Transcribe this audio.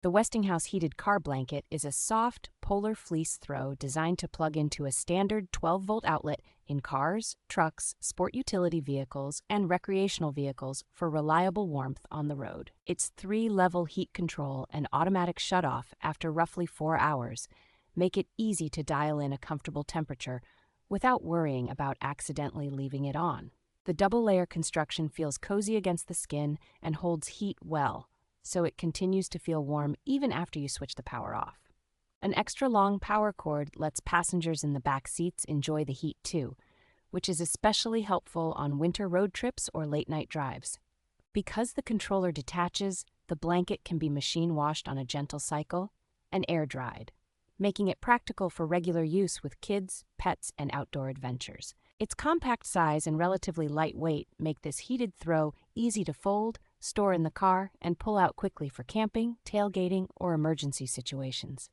The Westinghouse Heated Car Blanket is a soft, polar fleece throw designed to plug into a standard 12-volt outlet in cars, trucks, sport utility vehicles, and recreational vehicles for reliable warmth on the road. Its 3-level heat control and automatic shutoff after roughly 4 hours make it easy to dial in a comfortable temperature without worrying about accidentally leaving it on. The double-layer construction feels cozy against the skin and holds heat well, so it continues to feel warm even after you switch the power off. An extra long power cord lets passengers in the back seats enjoy the heat too, which is especially helpful on winter road trips or late-night drives. Because the controller detaches, the blanket can be machine washed on a gentle cycle and air-dried, making it practical for regular use with kids, pets, and outdoor adventures. Its compact size and relatively light weight make this heated throw easy to fold, store in the car, and pull out quickly for camping, tailgating, or emergency situations.